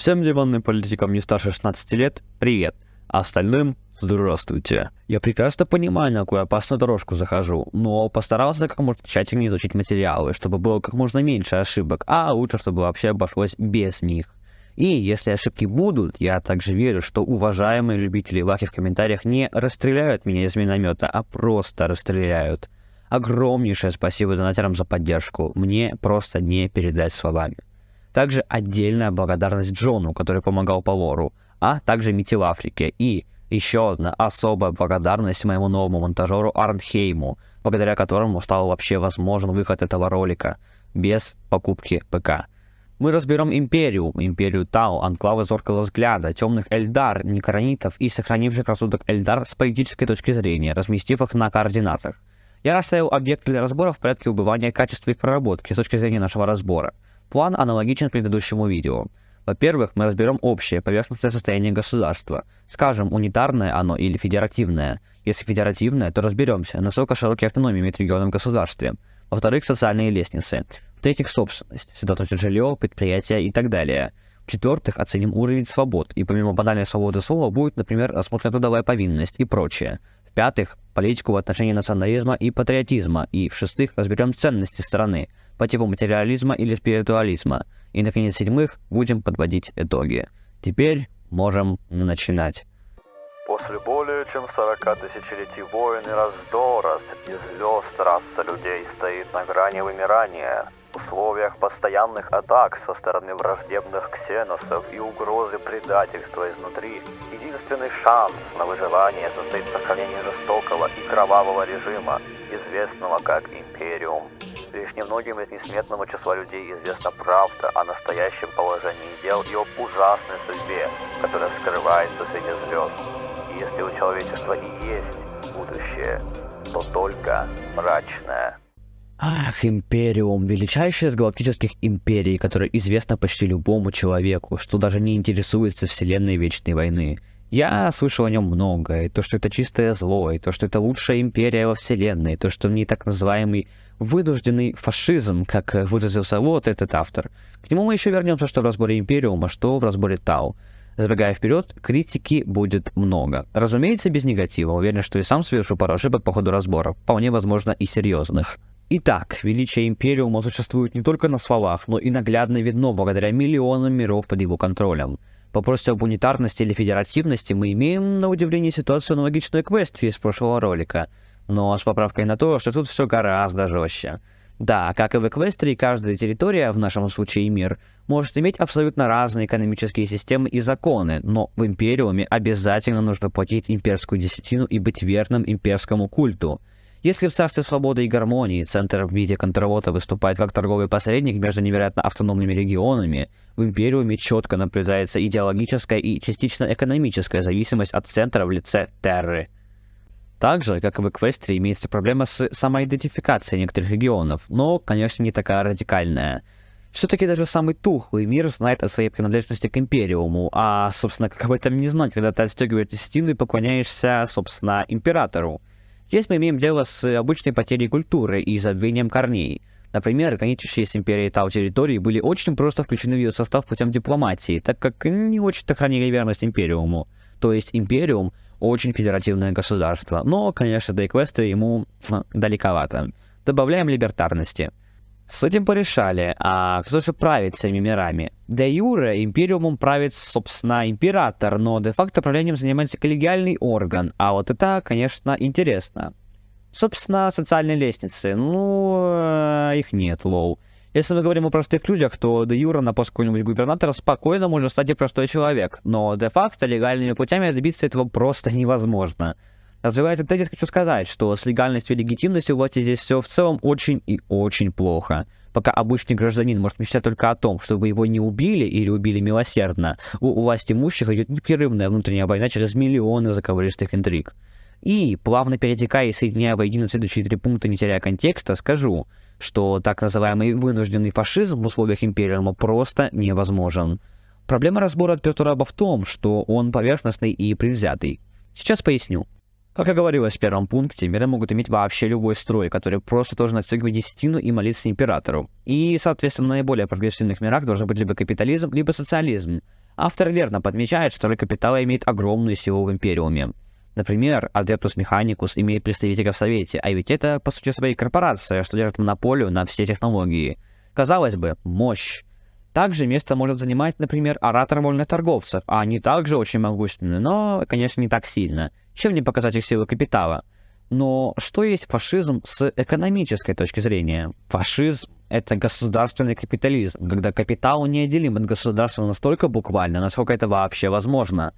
Всем диванным политикам не старше 16 лет привет, а остальным здравствуйте. Я прекрасно понимаю, на какую опасную дорожку захожу, но постарался как можно тщательнее изучить материалы, чтобы было как можно меньше ошибок, а лучше, чтобы вообще обошлось без них. И если ошибки будут, я также верю, что уважаемые любители лаки в комментариях не расстреляют меня из миномета, а просто расстреляют. Огромнейшее спасибо донатерам за поддержку, мне просто не передать словами. Также отдельная благодарность Джону, который помогал по лору, а также Метилафрике. И еще одна особая благодарность моему новому монтажеру Арнхейму, благодаря которому стал вообще возможен выход этого ролика без покупки ПК. Мы разберем Империю Тау, Анклавы Зоркого Взгляда, Темных Эльдар, Некронитов и сохранивших рассудок Эльдар с политической точки зрения, разместив их на координатах. Я расставил объекты для разбора в порядке убывания качества их проработки с точки зрения нашего разбора. План аналогичен предыдущему видео. Во-первых, мы разберем общее поверхностное состояние государства. Скажем, унитарное оно или федеративное. Если федеративное, то разберемся, насколько широкие автономии имеет регион в государстве. Во-вторых, социальные лестницы. В-третьих, собственность. Сюда относят жилье, предприятия и так далее. В-четвертых, оценим уровень свобод. И помимо банальной свободы слова будет, например, рассмотрена трудовая повинность и прочее. В-пятых, политику в отношении национализма и патриотизма. И в-шестых, разберем ценности страны по типу материализма или спиритуализма. И, наконец, в-седьмых, будем подводить итоги. Теперь можем начинать. После более чем 40 тысячелетий войн и раздора среди звезд раса людей стоит на грани вымирания. В условиях постоянных атак со стороны враждебных ксеносов и угрозы предательства изнутри, единственный шанс на выживание состоит в сохранении жестокого и кровавого режима, известного как Империум. Лишь немногим из несметного числа людей известна правда о настоящем положении дел и об ужасной судьбе, которая скрывается среди звезд. И если у человечества и есть будущее, то только мрачное. Ах, Империум, величайшая из галактических империй, которая известна почти любому человеку, что даже не интересуется вселенной Вечной Войны. Я слышал о нем много, и то, что это чистое зло, и то, что это лучшая империя во вселенной, и то, что в ней так называемый вынужденный фашизм, как выразился вот этот автор. К нему мы еще вернемся, что в разборе Империума, что в разборе Тау. Забегая вперед, критики будет много. Разумеется, без негатива. Уверен, что и сам совершу пару ошибок по ходу разбора, вполне возможно и серьезных. Итак, величие Империума существует не только на словах, но и наглядно видно благодаря миллионам миров под его контролем. По вопросу об унитарности или федеративности мы имеем, на удивление, ситуацию аналогичную Эквестрии из прошлого ролика, но с поправкой на то, что тут все гораздо жестче. Да, как и в Эквестрии, каждая территория, в нашем случае мир, может иметь абсолютно разные экономические системы и законы, но в Империуме обязательно нужно платить имперскую десятину и быть верным имперскому культу. Если в царстве свободы и гармонии центр в виде контролота выступает как торговый посредник между невероятно автономными регионами, в Империуме четко наблюдается идеологическая и частично экономическая зависимость от центра в лице Терры. Так же, как и в Эквестрии, имеется проблема с самоидентификацией некоторых регионов, но, конечно, не такая радикальная. Все-таки даже самый тухлый мир знает о своей принадлежности к Империуму, а, собственно, как об этом не знать, когда ты отстегиваешь десятину и поклоняешься, собственно, Императору. Здесь мы имеем дело с обычной потерей культуры и забвением корней. Например, граничащие с Империей Тау территории были очень просто включены в ее состав путем дипломатии, так как не очень-то хранили верность Империуму. То есть Империум очень федеративное государство, но, конечно, до Эквестрии ему далековато. Добавляем либертарности. С этим порешали, а кто же правит всеми мирами? Де юре Империумом правит, собственно, император, но де-факто правлением занимается коллегиальный орган, а вот это, конечно, интересно. Собственно, социальные лестницы, их нет, лоу. Если мы говорим о простых людях, то де юре на пост какого-нибудь губернатора спокойно может стать и простой человек, но де-факто легальными путями добиться этого просто невозможно. Развивая этот тезис, хочу сказать, что с легальностью и легитимностью у власти здесь все в целом очень и очень плохо. Пока обычный гражданин может мечтать только о том, чтобы его не убили или убили милосердно, у власть имущих идет непрерывная внутренняя война через миллионы заковыристых интриг. И, плавно перетекая и соединяя воедино следующие 3 пункта, не теряя контекста, скажу, что так называемый вынужденный фашизм в условиях Империума просто невозможен. Проблема разбора от Петураба в том, что он поверхностный и предвзятый. Сейчас поясню. Как и говорилось в первом пункте, миры могут иметь вообще любой строй, который просто должен отстегивать десятину и молиться императору. И, соответственно, в наиболее прогрессивных мирах должен быть либо капитализм, либо социализм. Автор верно подмечает, что роль капитала имеет огромную силу в Империуме. Например, Adeptus Mechanicus имеет представителя в Совете, а ведь это, по сути своей, корпорация, что держит монополию на все технологии. Казалось бы, мощь. Также место может занимать, например, оратор вольных торговцев, а они также очень могущественны, но, конечно, не так сильно. Чем не показать их силы капитала? Но что есть фашизм с экономической точки зрения? Фашизм — это государственный капитализм, когда капитал неотделим от государства настолько буквально, насколько это вообще возможно.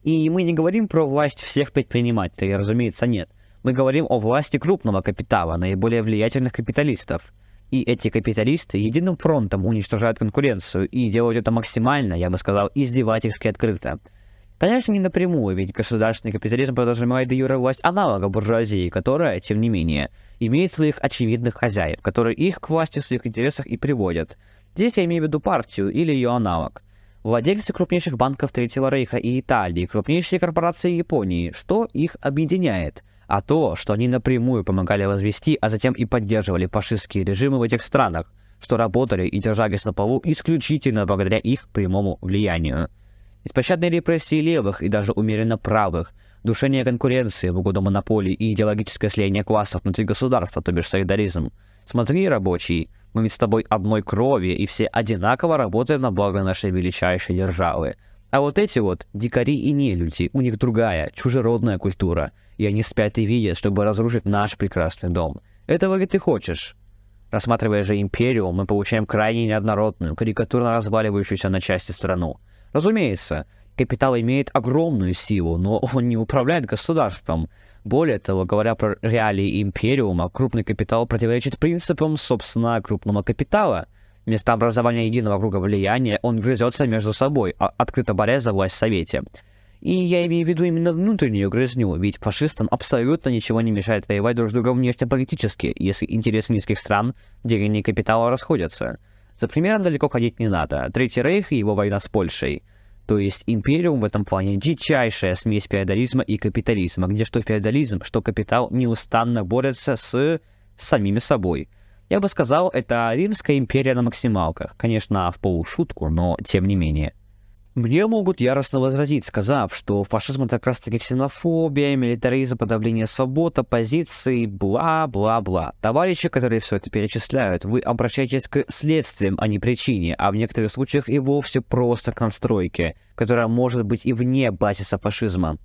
И мы не говорим про власть всех предпринимателей, разумеется, нет. Мы говорим о власти крупного капитала, наиболее влиятельных капиталистов. И эти капиталисты единым фронтом уничтожают конкуренцию и делают это максимально, я бы сказал, издевательски открыто. Конечно, не напрямую, ведь государственный капитализм подразумевает де юре власть аналога буржуазии, которая, тем не менее, имеет своих очевидных хозяев, которые их к власти в своих интересах и приводят. Здесь я имею в виду партию или ее аналог. Владельцы крупнейших банков Третьего Рейха и Италии, крупнейшие корпорации Японии, что их объединяет? А то, что они напрямую помогали возвести, а затем и поддерживали фашистские режимы в этих странах, что работали и держались на плаву исключительно благодаря их прямому влиянию. Беспощадные репрессии левых и даже умеренно правых, душение конкуренции в угоду монополии и идеологическое слияние классов внутри государства, то бишь солидаризм. Смотри, рабочий, мы ведь с тобой одной крови, и все одинаково работаем на благо нашей величайшей державы. А вот эти вот дикари и нелюди, у них другая, чужеродная культура, и они спят и видят, чтобы разрушить наш прекрасный дом. Этого ли ты хочешь? Рассматривая же Империум, мы получаем крайне неоднородную, карикатурно разваливающуюся на части страну. Разумеется, капитал имеет огромную силу, но он не управляет государством. Более того, говоря про реалии Империума, крупный капитал противоречит принципам, собственно, крупного капитала. Вместо образования единого круга влияния он грызется между собой, открыто борясь за власть в Совете. И я имею в виду именно внутреннюю грызню, ведь фашистам абсолютно ничего не мешает воевать друг с другом внешнеполитически, если интересы низких стран в делении капитала расходятся. За примером далеко ходить не надо. Третий Рейх и его война с Польшей. То есть Империум в этом плане дичайшая смесь феодализма и капитализма, где что феодализм, что капитал неустанно борются с самими собой. Я бы сказал, это Римская империя на максималках. Конечно, в полушутку, но тем не менее. Мне могут яростно возразить, сказав, что фашизм — это как раз-таки ксенофобия, милитаризм, подавление свобод, оппозиции, бла-бла-бла. Товарищи, которые все это перечисляют, вы обращаетесь к следствиям, а не причине, а в некоторых случаях и вовсе просто к настройке, которая может быть и вне базиса фашизма.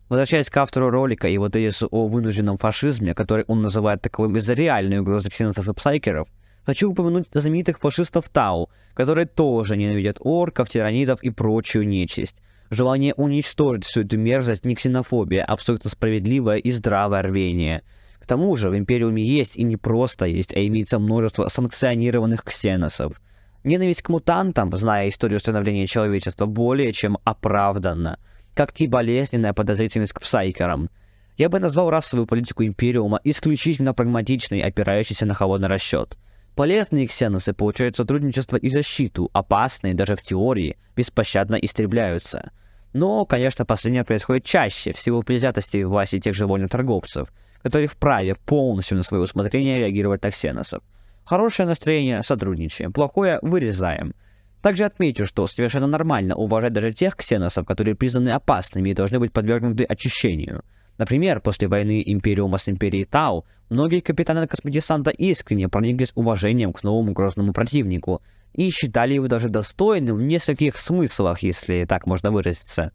Возвращаясь к автору ролика и его тезису о вынужденном фашизме, который он называет таковым из-за реальной угрозы ксеносов и псайкеров, хочу упомянуть знаменитых фашистов Тау, которые тоже ненавидят орков, тиранидов и прочую нечисть. Желание уничтожить всю эту мерзость не ксенофобия, а абсолютно справедливое и здравое рвение. К тому же в Империуме есть и не просто есть, а имеется множество санкционированных ксеносов. Ненависть к мутантам, зная историю становления человечества, более чем оправданна, как и болезненная подозрительность к псайкерам. Я бы назвал расовую политику Империума исключительно прагматичной, опирающейся на холодный расчет. Полезные ксеносы получают сотрудничество и защиту, опасные даже в теории беспощадно истребляются. Но, конечно, последнее происходит чаще, в силу предвзятости власти тех же вольных торговцев, которые вправе полностью на свое усмотрение реагировать на ксеносов. Хорошее настроение — сотрудничаем, плохое — вырезаем. Также отмечу, что совершенно нормально уважать даже тех ксеносов, которые признаны опасными и должны быть подвергнуты очищению. Например, после войны Империума с Империей Тау, многие капитаны космодесанта искренне прониклись уважением к новому грозному противнику и считали его даже достойным в нескольких смыслах, если так можно выразиться.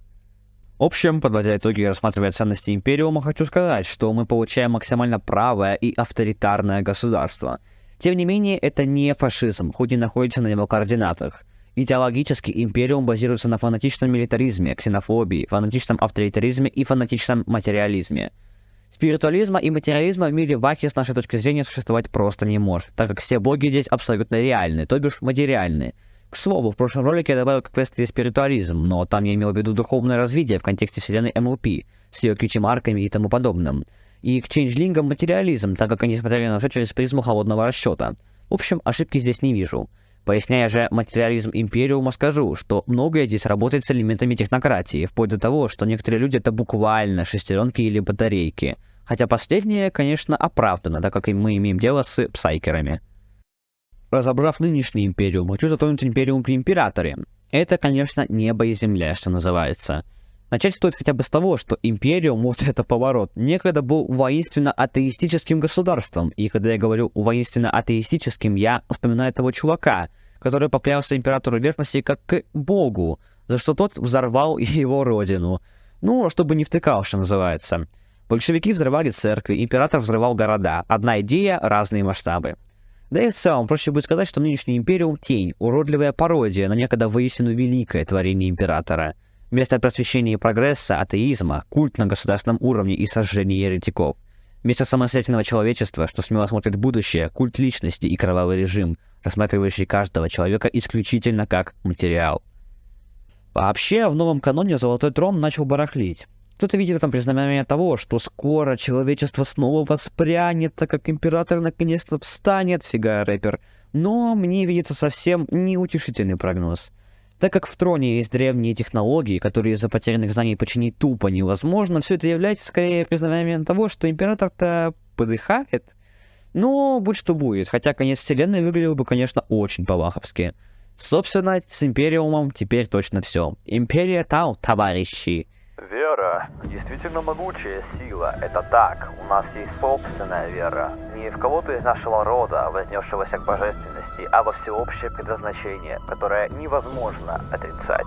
В общем, подводя итоги и рассматривая ценности Империума, хочу сказать, что мы получаем максимально правое и авторитарное государство. Тем не менее, это не фашизм, хоть и находится на его координатах. Идеологически Империум базируется на фанатичном милитаризме, ксенофобии, фанатичном авторитаризме и фанатичном материализме. Спиритуализма и материализма в мире Ваки с нашей точки зрения существовать просто не может, так как все боги здесь абсолютно реальны, то бишь материальны. К слову, в прошлом ролике я добавил к квесту спиритуализм, но там я имел в виду духовное развитие в контексте вселенной МЛП, с ее ключемарками и тому подобным. И к чейнджлингам материализм, так как они смотрели на все через призму холодного расчета. В общем, ошибки здесь не вижу. Поясняя же материализм Империума, скажу, что многое здесь работает с элементами технократии, вплоть до того, что некоторые люди — это буквально шестеренки или батарейки. Хотя последнее, конечно, оправдано, так как и мы имеем дело с псайкерами. Разобрав нынешний Империум, хочу затронуть Империум при Императоре. Это, конечно, небо и земля, что называется. Начать стоит хотя бы с того, что Империум, вот это поворот, некогда был воинственно-атеистическим государством. И когда я говорю воинственно-атеистическим, я вспоминаю того чувака, который поклялся императору верности как к богу, за что тот взорвал его родину. Ну, чтобы не втыкал, что называется. Большевики взрывали церкви, император взрывал города. Одна идея, разные масштабы. Да и в целом, проще будет сказать, что нынешний Империум — тень, уродливая пародия на некогда воистину великое творение императора. Вместо просвещения и прогресса — атеизма, культ на государственном уровне и сожжение еретиков. Вместо самостоятельного человечества, что смело смотрит в будущее, культ личности и кровавый режим, рассматривающий каждого человека исключительно как материал. Вообще, в новом каноне Золотой Трон начал барахлить. Кто-то видит в этом признание того, что скоро человечество снова воспрянет, так как император наконец-то встанет, фига рэпер. Но мне видится совсем неутешительный прогноз. Так как в Троне есть древние технологии, которые из-за потерянных знаний починить тупо невозможно, все это является скорее признанием того, что император-то подыхает. Но будь что будет, хотя конец вселенной выглядел бы, конечно, очень по-ваховски. Собственно, с Империумом теперь точно все. Империя Тау, товарищи. Вера — действительно могучая сила, это так. У нас есть собственная вера. Не в кого-то из нашего рода, вознесшегося к божественности, а во всеобщее предназначение, которое невозможно отрицать.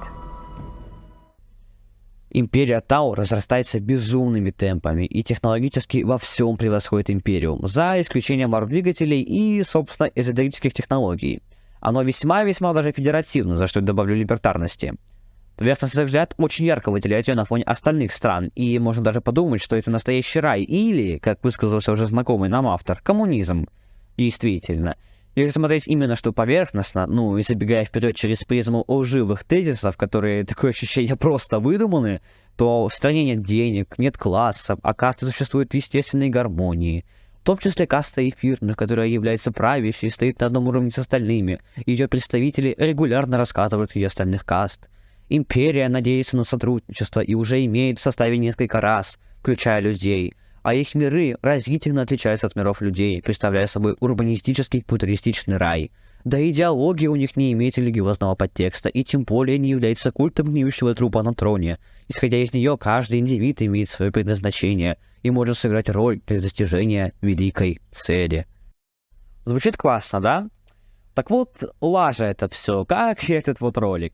Империя Тау разрастается безумными темпами и технологически во всем превосходит Империум, за исключением арт-двигателей и, собственно, эзотерических технологий. Оно весьма-весьма даже федеративно, за что я добавлю либертарности. Поверхностный взгляд очень ярко выделяет ее на фоне остальных стран, и можно даже подумать, что это настоящий рай, или, как высказался уже знакомый нам автор, коммунизм. Действительно. Если смотреть именно что поверхностно, ну и забегая вперед через призму лживых тезисов, которые, такое ощущение, просто выдуманы, то в стране нет денег, нет классов, а касты существуют в естественной гармонии. В том числе каста эфирных, которая является правящей и стоит на одном уровне с остальными, и ее представители регулярно раскатывают ее остальных каст. Империя надеется на сотрудничество и уже имеет в составе несколько рас, включая людей, а их миры разительно отличаются от миров людей, представляя собой урбанистический футуристичный рай. Да и идеология у них не имеет религиозного подтекста, и тем более не является культом гниющего трупа на троне. Исходя из нее, каждый индивид имеет свое предназначение и может сыграть роль для достижения великой цели. Звучит классно, да? Так вот, лажа это все, как и этот вот ролик.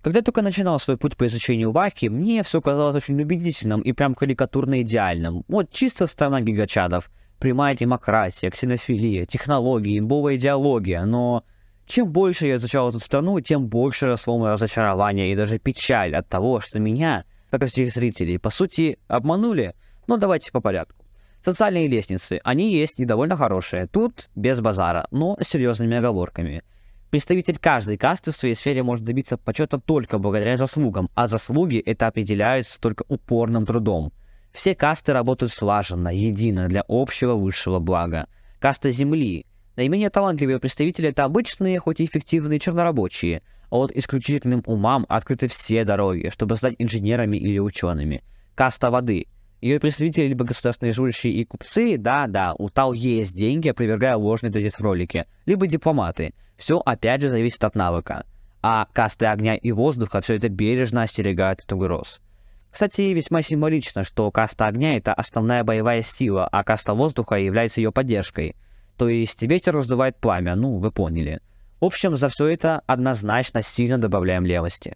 Когда я только начинал свой путь по изучению Ваки, мне все казалось очень убедительным и прям карикатурно идеальным. Вот чисто страна гигачадов, прямая демократия, ксенофилия, технологии, имбовая идеология, но чем больше я изучал эту страну, тем больше росло мое разочарование и даже печаль от того, что меня, как и всех зрителей, по сути, обманули. Но давайте по порядку. Социальные лестницы, они есть и довольно хорошие, тут без базара, но с серьезными оговорками. Представитель каждой касты в своей сфере может добиться почета только благодаря заслугам, а заслуги это определяются только упорным трудом. Все касты работают слаженно, едино, для общего высшего блага. Каста Земли. Наименее талантливые представители это обычные, хоть и эффективные чернорабочие, а вот исключительным умам открыты все дороги, чтобы стать инженерами или учеными. Каста Воды. Ее представители либо государственные служащие и купцы, да-да, у Тау есть деньги, опровергая ложный тезис в ролике, либо дипломаты. Все опять же зависит от навыка. А касты огня и воздуха все это бережно остерегают от угроз. Кстати, весьма символично, что каста огня это основная боевая сила, а каста воздуха является ее поддержкой. То есть ветер раздувает пламя, ну вы поняли. В общем, за все это однозначно сильно добавляем левости.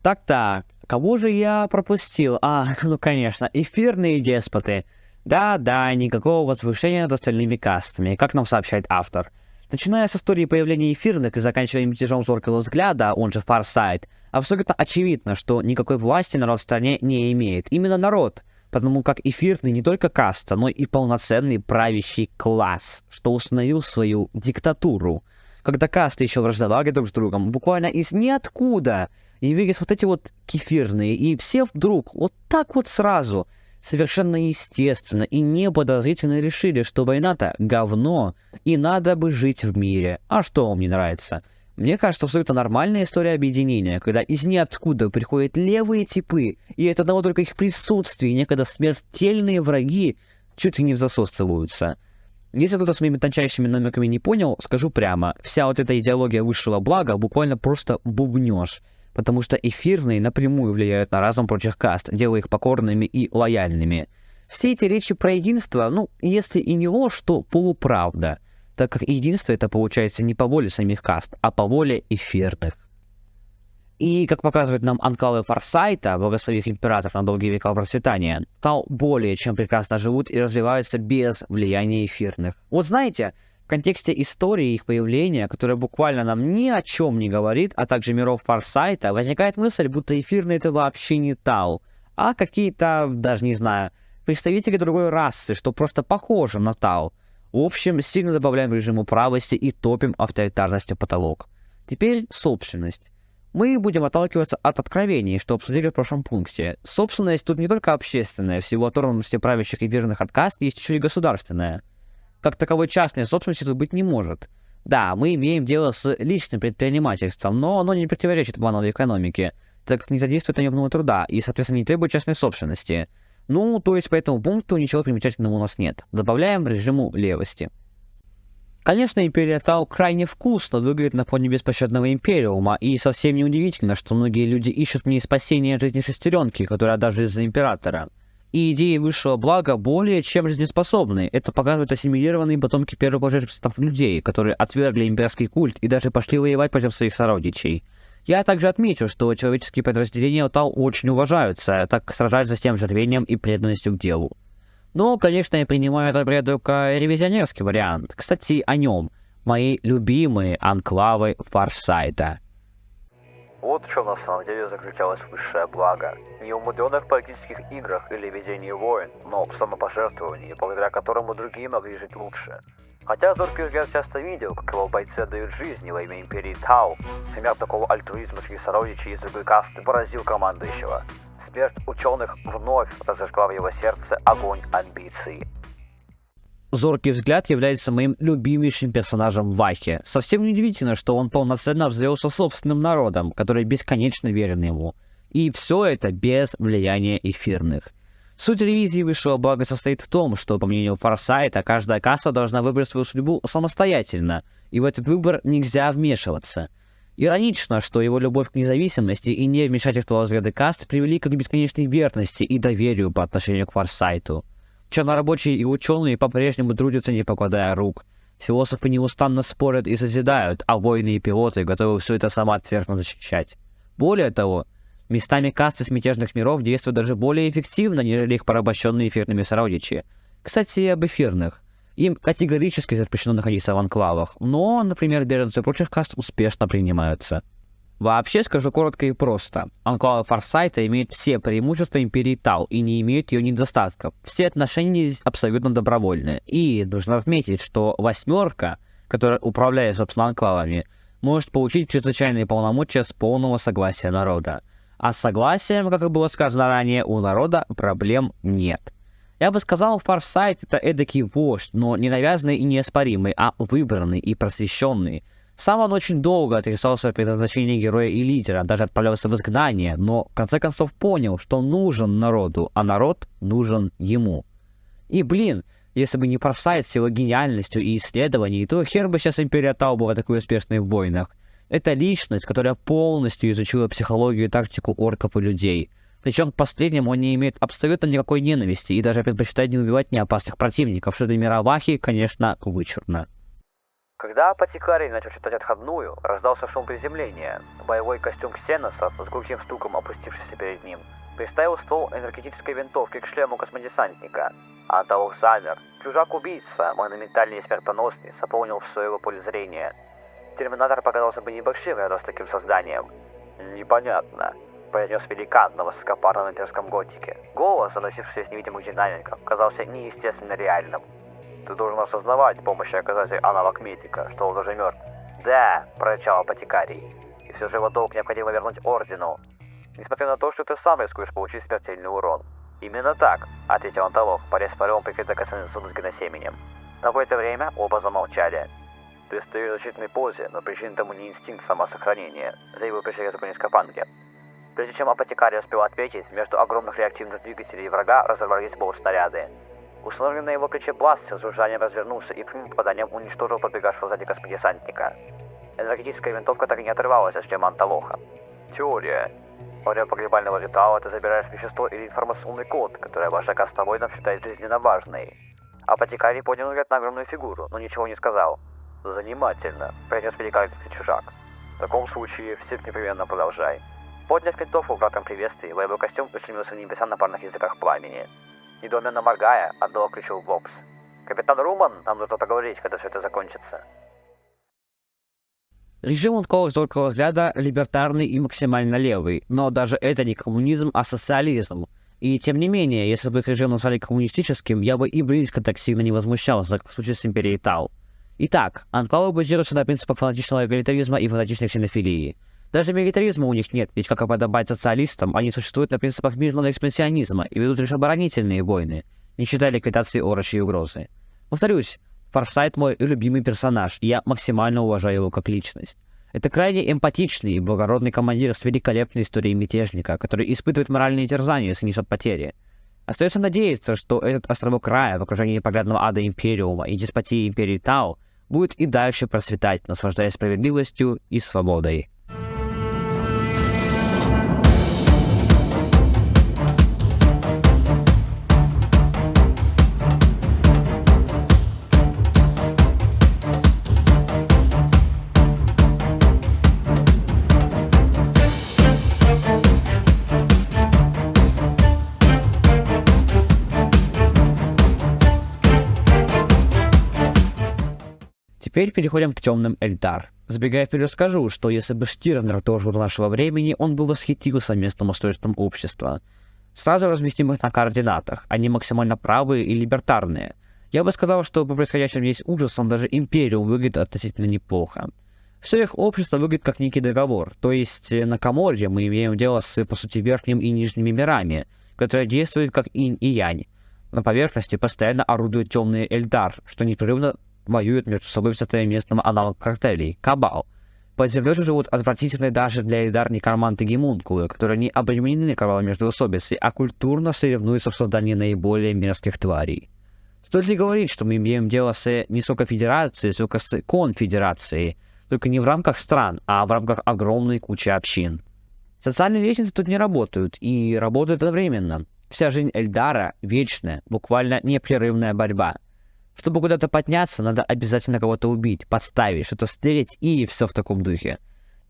Так-так, кого же я пропустил? Ну конечно, эфирные деспоты. Да-да, никакого возвышения над остальными кастами, как нам сообщает автор. Начиная с истории появления эфирных и заканчивая мятежом зоркого взгляда, он же Фарсайт, абсолютно очевидно, что никакой власти народ в стране не имеет. Именно народ, потому как эфирный не только каста, но и полноценный правящий класс, что установил свою диктатуру. Когда касты еще враждовали друг с другом, буквально из ниоткуда явились вот эти вот кефирные, и все вдруг, вот так вот сразу, совершенно естественно и неподозрительно решили, что война-то говно, и надо бы жить в мире. А что вам не нравится? Мне кажется, абсолютно нормальная история объединения, когда из ниоткуда приходят левые типы, и от одного только их присутствия некогда смертельные враги чуть ли не в засос целуются. Если кто-то с моими тончайшими намеками не понял, скажу прямо, вся вот эта идеология высшего блага буквально просто бубнёж. потому что эфирные напрямую влияют на разум прочих каст, делая их покорными и лояльными. Все эти речи про единство, если и не ложь, то полуправда, так как единство это получается не по воле самих каст, а по воле эфирных. И, как показывает нам анклавы Фарсайта, благословив император на долгие века процветания, Тау более чем прекрасно живут и развиваются без влияния эфирных. Вот знаете, в контексте истории их появления, которая буквально нам ни о чем не говорит, а также миров Фарсайта, возникает мысль, будто эфирные это вообще не Тау, а какие-то, даже не знаю, представители другой расы, что просто похоже на Тау. В общем, сильно добавляем режиму правости и топим авторитарности в потолок. Теперь собственность. Мы будем отталкиваться от откровений, что обсудили в прошлом пункте. Собственность тут не только общественная, в силу оторванности правящих и верных от каст есть еще и государственная. Как таковой частной собственности тут быть не может. Да, мы имеем дело с личным предпринимательством, но оно не противоречит плановой экономике, так как не задействует наемного труда и, соответственно, не требует частной собственности. То есть по этому пункту ничего примечательного у нас нет. Добавляем режиму левости. Конечно, империя Тау крайне вкусно выглядит на фоне беспощадного империума, и совсем не удивительно, что многие люди ищут в ней спасения от жизни шестеренки, которая даже из-за императора. И идеи высшего блага более чем жизнеспособны. Это показывают ассимилированные потомки первых божественных людей, которые отвергли имперский культ и даже пошли воевать против своих сородичей. Я также отмечу, что человеческие подразделения у Тау очень уважаются, так как сражаются с тем же рвением и преданностью к делу. Но, конечно, я принимаю этот бред только ревизионерский вариант. Кстати, о нем. Мои любимые анклавы Фарсайта. Вот в чем на самом деле заключалось высшее благо. Не в умудренных политических играх или ведении войн, но в самопожертвовании, благодаря которому другие могли жить лучше. Хотя зоркий взгляд часто видел, как его бойцы отдают жизни во имя империи Тау, пример такого альтруизма среди сородичей из другой касты поразил командующего. Смерть ученых вновь разожгла в его сердце огонь амбиций. Зоркий взгляд является моим любимейшим персонажем в Ахе. Совсем неудивительно, что он полноценно обзавелся собственным народом, который бесконечно верен ему. И все это без влияния эфирных. Суть ревизии высшего блага состоит в том, что, по мнению Фарсайта, каждая каста должна выбрать свою судьбу самостоятельно, и в этот выбор нельзя вмешиваться. Иронично, что его любовь к независимости и невмешательство в взгляды каст привели к бесконечной верности и доверию по отношению к Фарсайту. Чернорабочие и ученые по-прежнему трудятся, не покладая рук. Философы неустанно спорят и созидают, а воины и пилоты готовы все это самоотверженно защищать. Более того, местами касты с мятежных миров действуют даже более эффективно, нежели их порабощенные эфирными сородичи. Кстати, об эфирных. Им категорически запрещено находиться в анклавах, но, например, беженцы прочих каст успешно принимаются. Вообще, скажу коротко и просто. Анклавы Фарсайта имеют все преимущества империи Тау и не имеют ее недостатков. Все отношения здесь абсолютно добровольные. И нужно отметить, что восьмерка, которая управляет, собственно, анклавами, может получить чрезвычайные полномочия с полного согласия народа. А с согласием, как и было сказано ранее, у народа проблем нет. Я бы сказал, Фарсайт это эдакий вождь, но не навязанный и неоспоримый, а выбранный и просвещенный. Сам он очень долго отрицался предназначения героя и лидера, даже отправлялся в изгнание, но в конце концов понял, что нужен народу, а народ нужен ему. И если бы не Фарсайт с его гениальностью и исследований, то хер бы сейчас империя Тау была такой успешной в войнах. Это личность, которая полностью изучила психологию и тактику орков и людей. Причем к последнему он не имеет абсолютно никакой ненависти и даже предпочитает не убивать неопасных противников, что для мира Вахи, конечно, вычурно. Когда апотекарий начал читать отходную, раздался шум приземления. Боевой костюм Ксеноса с гулким стуком, опустившийся перед ним, приставил ствол энергетической винтовки к шлему космодесантника. Анталов замер. Чужак-убийца, монументальный и смертоносный, заполнил все его поле зрения. Терминатор показался бы небольшим рядом с таким созданием. «Непонятно», — произнес великан на высокопарном интерском готике. Голос, заносившийся с невидимых динамиков, казался неестественно реальным. «Ты должен осознавать, помощи оказать аналог медика, что он уже мертв». «Да», — прорычал апотекарий. «И все же его долг необходимо вернуть Ордену, несмотря на то, что ты сам рискуешь получить смертельный урон». «Именно так», — ответил Анталох, порез паром, прикрыто косым гносеменем. На какое-то время оба замолчали. «Ты стоишь в защитной позе, но причина тому не инстинкт самосохранения», — заявил пришелец в Скафандре. Прежде чем апотекарий успел ответить, между огромных реактивных двигателей врага разорвались болт-снаряды. Установленный на его плече бластер с жужжанием развернулся и прямым попаданием уничтожил подбегавшего сзади космодесантника. Энергетическая винтовка так и не отрывалась от шлема Анталоха. теория. Во время погребального ритуала ты забираешь вещество или информационный код, который ваш астробоидом считает жизненно важной. Апотекарий поднял взгляд на огромную фигуру, но ничего не сказал. «Занимательно», — произнес великолепный чужак. «В таком случае всех непременно продолжай». Подняв винтовку в кратком приветствии, боевой костюм устремился в небеса на парных языках пламени. Недоуменно моргая, отдал ключу Вопс. «Капитан Руман, нам нужно поговорить, когда все это закончится». Режим Ункола зоркого взгляда либертарный и максимально левый, но даже это не коммунизм, а социализм. И тем не менее, если бы их режим назвали коммунистическим, я бы и близко так сильно не возмущался, как в случае с Империей Тау. Итак, анклавы базируются на принципах фанатичного эгалитаризма и фанатичной ксенофилии. Даже милитаризма у них нет, ведь, как и подобает социалистам, они существуют на принципах мирного экспансионизма и ведут лишь оборонительные войны, не считая ликвидации орочей угрозы. Повторюсь, Форсайт мой любимый персонаж, и я максимально уважаю его как личность. Это крайне эмпатичный и благородный командир с великолепной историей мятежника, который испытывает моральные терзания, если несет потери. Остается надеяться, что этот островок рая в окружении непроглядного ада Империума и деспотии Империи Тау будет и дальше процветать, наслаждаясь справедливостью и свободой. Теперь переходим к темным Эльдар. Забегая вперед, скажу, что если бы Штирнер тоже до нашего времени, он бы восхитился местным устройством общества. Сразу разместим их на координатах, они максимально правые и либертарные. Я бы сказал, что по происходящим здесь ужасам даже Империум выглядит относительно неплохо. Все их общество выглядит как некий договор, то есть на Каморре мы имеем дело с, по сути, верхним и нижними мирами, которые действуют как инь и янь. На поверхности постоянно орудуют темные Эльдар, что непрерывно воюют между собой в состоянии местного аналога картелей — Кабал. Под землей же живут отвратительные даже для Эльдар некроманты гемункулы, которые не обременены кровавой междоусобицей, а культурно соревнуются в создании наиболее мерзких тварей. Стоит ли говорить, что мы имеем дело с не столько федерацией, сколько с конфедерацией, только не в рамках стран, а в рамках огромной кучи общин. Социальные лестницы тут не работают, и работают одновременно. Вся жизнь Эльдара вечная, буквально непрерывная борьба. Чтобы куда-то подняться, надо обязательно кого-то убить, подставить, что-то стереть и все в таком духе.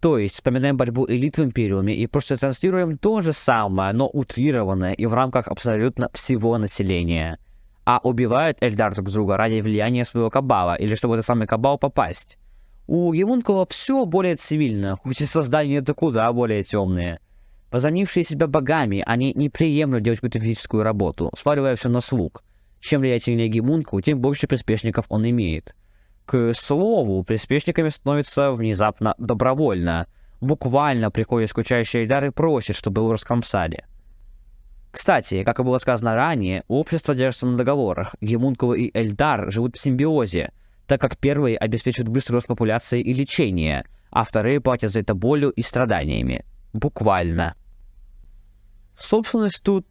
То есть вспоминаем борьбу элит в Империуме и просто транслируем то же самое, но утрированное и в рамках абсолютно всего населения. А убивают Эльдар друг друга ради влияния своего Кабала, или чтобы в этот самый Кабал попасть. У Гемункула все более цивильно, хоть и создания это куда более темные. Возомнившие себя богами, они не приемлют делать какую-то физическую работу, сваливая все на слуг. Чем влиятельнее Гемункул, тем больше приспешников он имеет. К слову, приспешниками становятся внезапно добровольно. Буквально приходят скучающие Эльдары и просят, чтобы его раскромсали. Кстати, как и было сказано ранее, общество держится на договорах. Гемункул и Эльдар живут в симбиозе, так как первые обеспечивают быстрый рост популяции и лечение, а вторые платят за это болью и страданиями. Буквально. Собственность тут,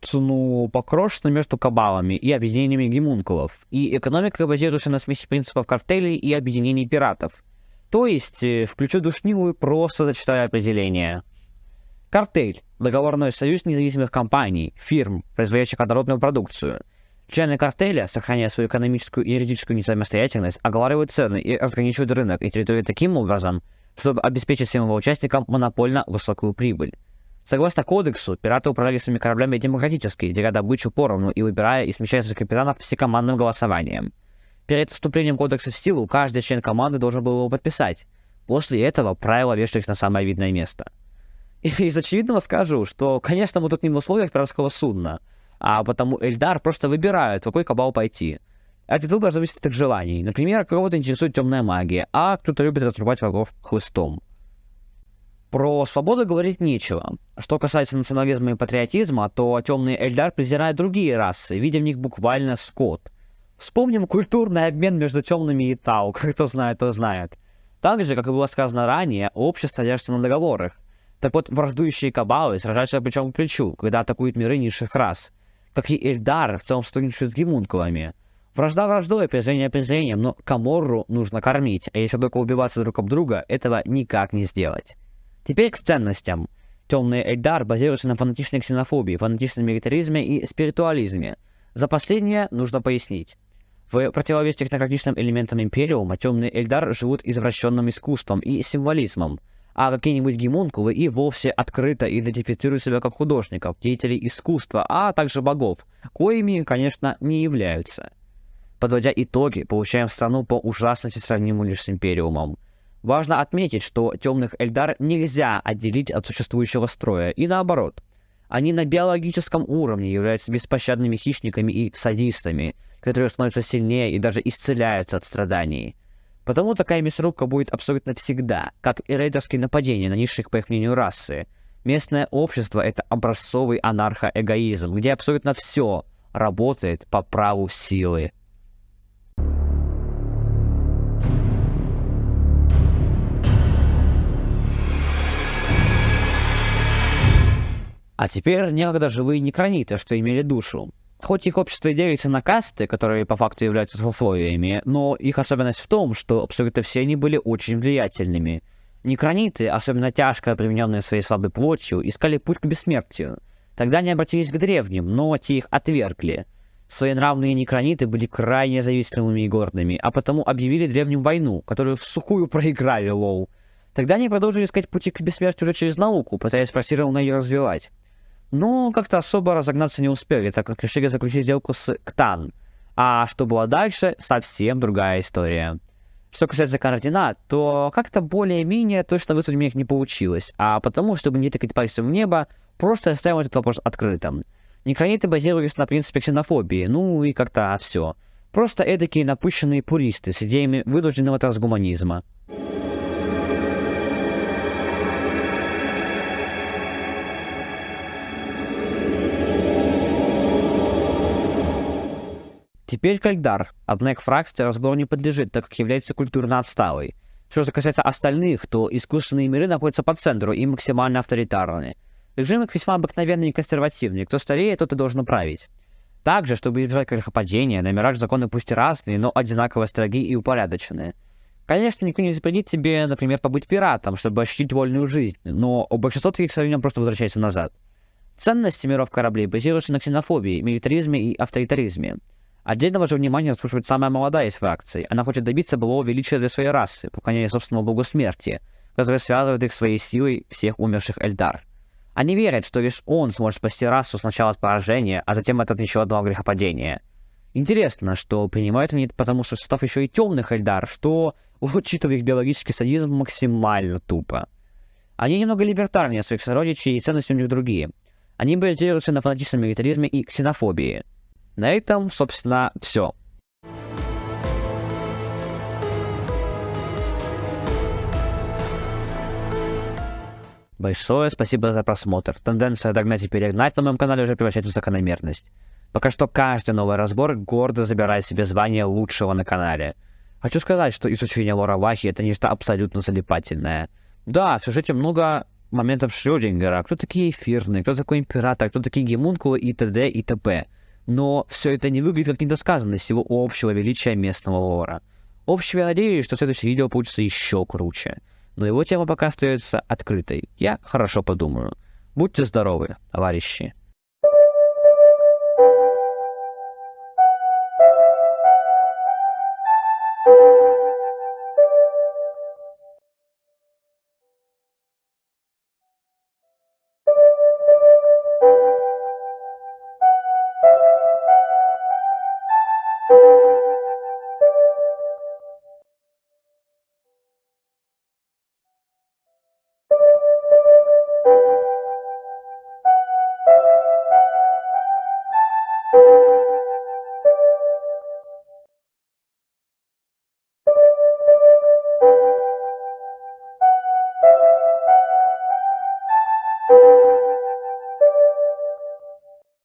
покрошена между кабалами и объединениями гемункулов, и экономика базируется на смеси принципов картелей и объединений пиратов. То есть, включу душнилую, просто зачитаю определение. Картель – договорной союз независимых компаний, фирм, производящих однородную продукцию. Члены картеля, сохраняя свою экономическую и юридическую несамостоятельность, оговаривают цены и ограничивают рынок и территорию таким образом, чтобы обеспечить всем его участникам монопольно высокую прибыль. Согласно кодексу, пираты управляли своими кораблями демократически, деля добычу поровну и выбирая и смещая своих капитанов всекомандным голосованием. Перед вступлением кодекса в силу каждый член команды должен был его подписать. После этого правила вешают их на самое видное место. И из очевидного скажу, что, конечно, мы тут не в условиях пиратского судна, а потому Эльдар просто выбирает, в какой кабал пойти. Этот выбор зависит от их желаний. Например, кого-то интересует темная магия, а кто-то любит отрубать врагов хлыстом. Про свободу говорить нечего. Что касается национализма и патриотизма, то темные Эльдар презирают другие расы, видя в них буквально скот. Вспомним культурный обмен между темными и Тау, кто знает, то знает. Так же, как и было сказано ранее, общество держится на договорах. Так вот, враждующие кабалы сражаются плечом к плечу, когда атакуют миры низших рас. Как и Эльдар в целом сотрудничают с гемункулами. Вражда враждой, презрение презрением, но Каморру нужно кормить, а если только убиваться друг об друга, этого никак не сделать. Теперь к ценностям. Темный Эльдар базируется на фанатичной ксенофобии, фанатичном милитаризме и спиритуализме. За последнее нужно пояснить. В противовес технократичным элементам Империума темные Эльдар живут извращенным искусством и символизмом, а какие-нибудь гомункулы и вовсе открыто идентифицируют себя как художников, деятелей искусства, а также богов, коими, конечно, не являются. Подводя итоги, получаем страну по ужасности, сравнимую лишь с Империумом. Важно отметить, что темных Эльдар нельзя отделить от существующего строя, и наоборот. Они на биологическом уровне являются беспощадными хищниками и садистами, которые становятся сильнее и даже исцеляются от страданий. Потому такая мясорубка будет абсолютно всегда, как и рейдерские нападения на низших, по их мнению, расы. Местное общество — это образцовый анархоэгоизм, где абсолютно все работает по праву силы. А теперь некогда живые некрониты, что имели душу. Хоть их общество и делится на касты, которые по факту являются сословиями, но их особенность в том, что абсолютно все они были очень влиятельными. Некрониты, особенно тяжко примененные своей слабой плотью, искали путь к бессмертию. Тогда они обратились к древним, но те их отвергли. Своенравные некрониты были крайне завистливыми и гордыми, а потому объявили древним войну, которую в сухую проиграли, лоу. Тогда они продолжили искать пути к бессмертию уже через науку, пытаясь форсированно ее развивать. Но как-то особо разогнаться не успели, так как решили заключить сделку с Ктан. А что было дальше, совсем другая история. Что касается координат, то как-то более-менее точно высадить их не получилось, а потому, чтобы не тыкать пальцем в небо, просто оставил этот вопрос открытым. Некрониты базировались на принципе ксенофобии, ну и как-то все. Просто эдакие напыщенные пуристы с идеями вынужденного трансгуманизма. Теперь Кальдар. Одной их фракции разбору не подлежит, так как является культурно отсталой. Что же касается остальных, то искусственные миры находятся по центру и максимально авторитарны. Режим их весьма обыкновенный и консервативный. Кто старее, тот и должен править. Также, чтобы избежать грехопадения, на мирах законы пусть и разные, но одинаково строги и упорядочены. Конечно, никто не запретит тебе, например, побыть пиратом, чтобы ощутить вольную жизнь, но большинство таких сравнений просто возвращается назад. Ценности миров кораблей базируются на ксенофобии, милитаризме и авторитаризме. Отдельного же внимания заслуживает самая молодая из фракций. Она хочет добиться былого величия для своей расы, поклоняя собственному богу смерти, который связывает их своей силой всех умерших Эльдар. Они верят, что лишь он сможет спасти расу сначала от поражения, а затем от еще одного грехопадения. Интересно, что принимают они это потому, что состав еще и темных Эльдар, что, учитывая их биологический садизм, максимально тупо. Они немного либертарнее своих сородичей, и ценности у них другие. Они базируются на фанатичном милитаризме и ксенофобии. На этом, собственно, все. Большое спасибо за просмотр. Тенденция догнать и перегнать на моем канале уже превращается в закономерность. Пока что каждый новый разбор гордо забирает себе звание лучшего на канале. Хочу сказать, что изучение лора Вахи — это нечто абсолютно залипательное. Да, в сюжете много моментов Шрёдингера. Кто такие эфирные, кто такой император, кто такие гомункулы и т.д. и т.п. Но все это не выглядит как недосказанность всего общего величия местного лора. В общем, я надеюсь, что следующее видео получится еще круче. Но его тема пока остается открытой. Я хорошо подумаю. Будьте здоровы, товарищи.